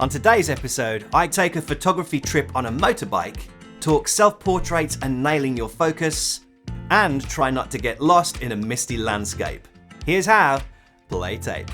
On today's episode, I take a photography trip on a motorbike, talk self-portraits and nailing your focus, and try not to get lost in a misty landscape. Here's how. Play tape.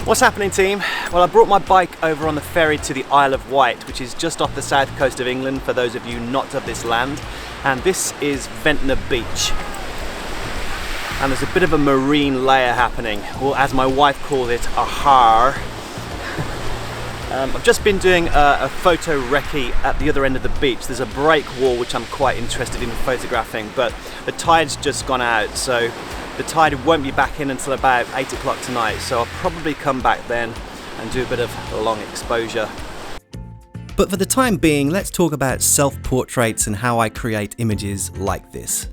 What's happening, team? Well, I brought my bike over on the ferry to the Isle of Wight, which is just off the south coast of England for those of you not of this land. And this is Ventnor Beach. And there's a bit of a marine layer happening, or as my wife calls it, a har. I've just been doing a photo recce at the other end of the beach. There's a break wall which I'm quite interested in photographing, but the tide's just gone out, so the tide won't be back in until about 8 o'clock tonight, so I'll probably come back then and do a bit of long exposure. But for the time being, let's talk about self-portraits and how I create images like this.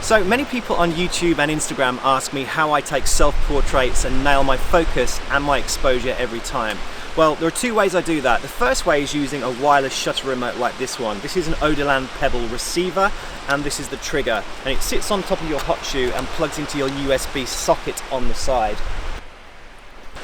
So many people on YouTube and Instagram ask me how I take self-portraits and nail my focus and my exposure every time. Well, there are two ways I do that. The first way is using a wireless shutter remote like this one. This is an Odolan Pebble receiver, and this is the trigger. And it sits on top of your hot shoe and plugs into your USB socket on the side.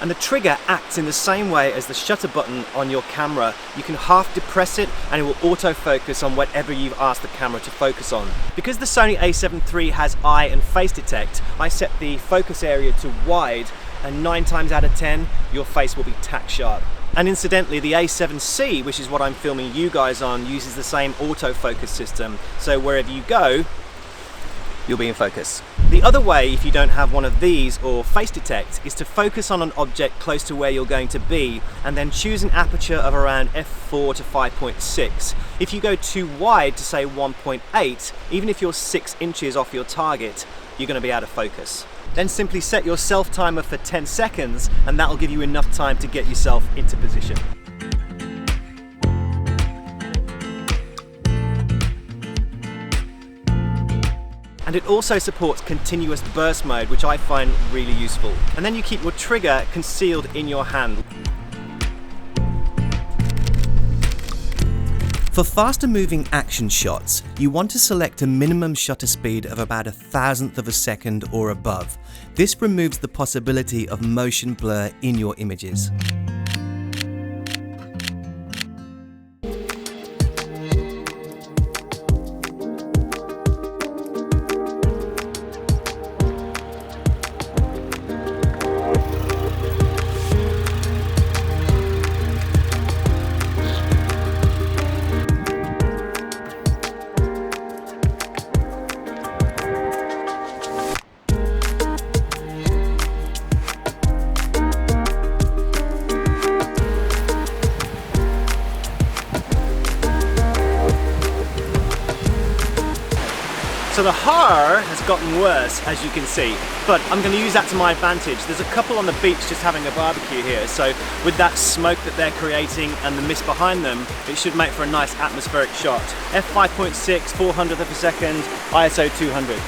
And the trigger acts in the same way as the shutter button on your camera. You can half depress it and it will autofocus on whatever you've asked the camera to focus on. Because the Sony A7 III has eye and face detect, I set the focus area to wide, and 9 times out of 10, your face will be tack sharp. And incidentally, the A7C, which is what I'm filming you guys on, uses the same autofocus system. So wherever you go, you'll be in focus. The other way, if you don't have one of these or face detect, is to focus on an object close to where you're going to be and then choose an aperture of around f4 to 5.6. If you go too wide to say 1.8, even if you're 6 inches off your target, you're going to be out of focus. Then simply set your self timer for 10 seconds and that'll give you enough time to get yourself into position. And it also supports continuous burst mode, which I find really useful. And then you keep your trigger concealed in your hand. For faster moving action shots, you want to select a minimum shutter speed of about 1/1000th of a second or above. This removes the possibility of motion blur in your images. So the har has gotten worse, as you can see, but I'm going to use that to my advantage. There's a couple on the beach just having a barbecue here, so with that smoke that they're creating and the mist behind them, it should make for a nice atmospheric shot. f5.6, 400th of a second, ISO 200.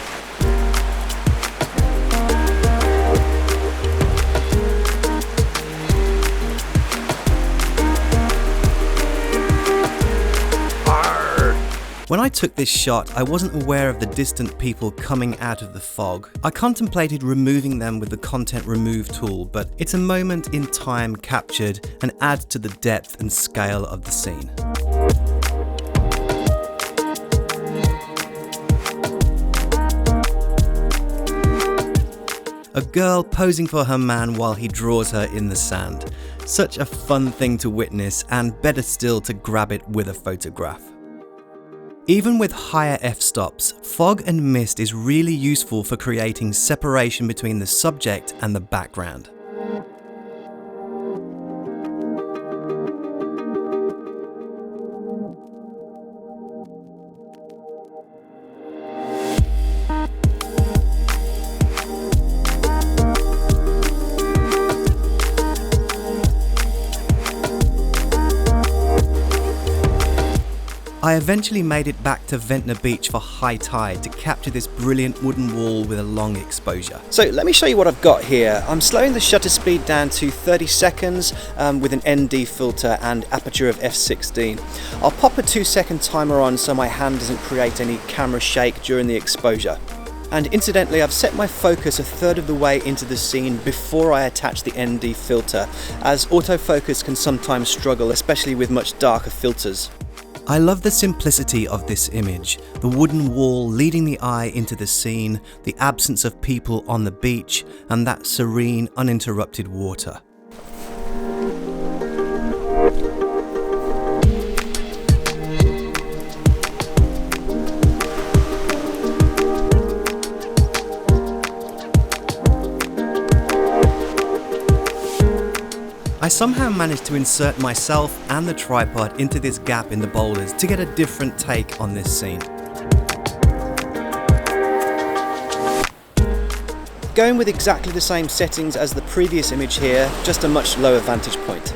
When I took this shot, I wasn't aware of the distant people coming out of the fog. I contemplated removing them with the content remove tool, but it's a moment in time captured and adds to the depth and scale of the scene. A girl posing for her man while he draws her in the sand. Such a fun thing to witness, and better still to grab it with a photograph. Even with higher f-stops, fog and mist is really useful for creating separation between the subject and the background. I eventually made it back to Ventnor Beach for high tide to capture this brilliant wooden wall with a long exposure. So let me show you what I've got here. I'm slowing the shutter speed down to 30 seconds with an ND filter and aperture of f/16. I'll pop a 2-second timer on so my hand doesn't create any camera shake during the exposure. And incidentally, I've set my focus a third of the way into the scene before I attach the ND filter, as autofocus can sometimes struggle, especially with much darker filters. I love the simplicity of this image, the wooden wall leading the eye into the scene, the absence of people on the beach, and that serene, uninterrupted water. I somehow managed to insert myself and the tripod into this gap in the boulders to get a different take on this scene. Going with exactly the same settings as the previous image here, just a much lower vantage point.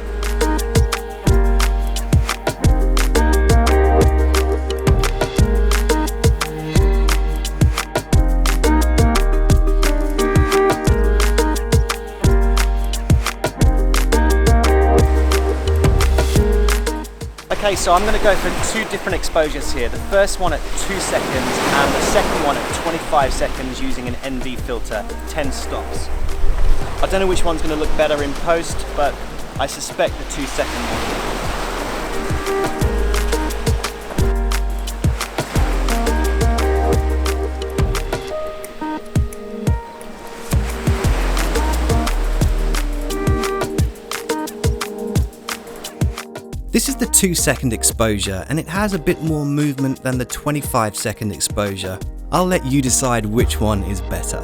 Okay, so I'm going to go for 2 different exposures here. The first one at 2 seconds and the second one at 25 seconds using an ND filter, 10 stops. I don't know which one's going to look better in post, but I suspect the 2-second one. This is the 2-second exposure, and it has a bit more movement than the 25-second exposure. I'll let you decide which one is better.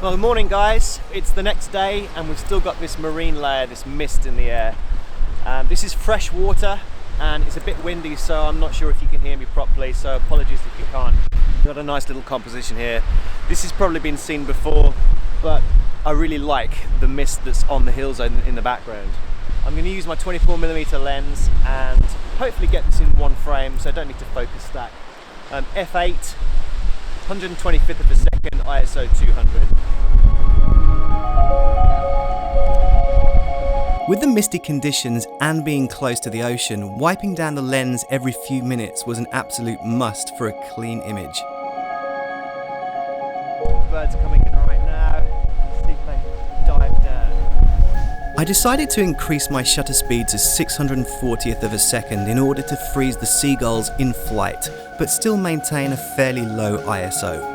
Well, good morning guys. It's the next day and we've still got this marine layer, this mist in the air. This is fresh water and it's a bit windy, so I'm not sure if you can hear me properly, so apologies if you can't. We've got a nice little composition here. This has probably been seen before, but I really like the mist that's on the hills in the background. I'm going to use my 24mm lens and hopefully get this in one frame, so I don't need to focus stack. f8, 125th of a second, ISO 200. With the misty conditions and being close to the ocean, wiping down the lens every few minutes was an absolute must for a clean image. Birds are coming in right now. See if they dive down. I decided to increase my shutter speed to 640th of a second in order to freeze the seagulls in flight, but still maintain a fairly low ISO.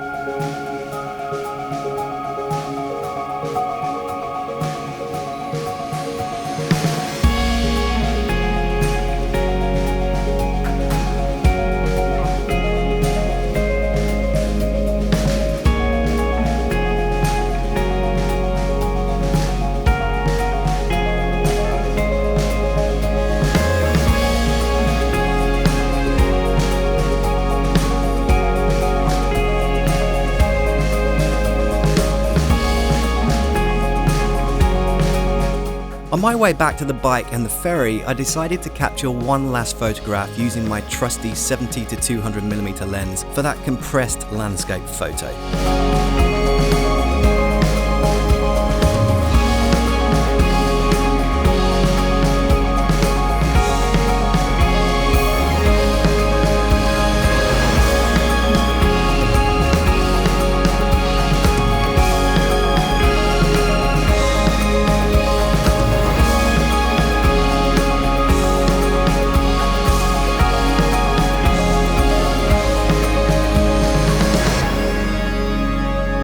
On my way back to the bike and the ferry, I decided to capture one last photograph using my trusty 70 to 200mm lens for that compressed landscape photo.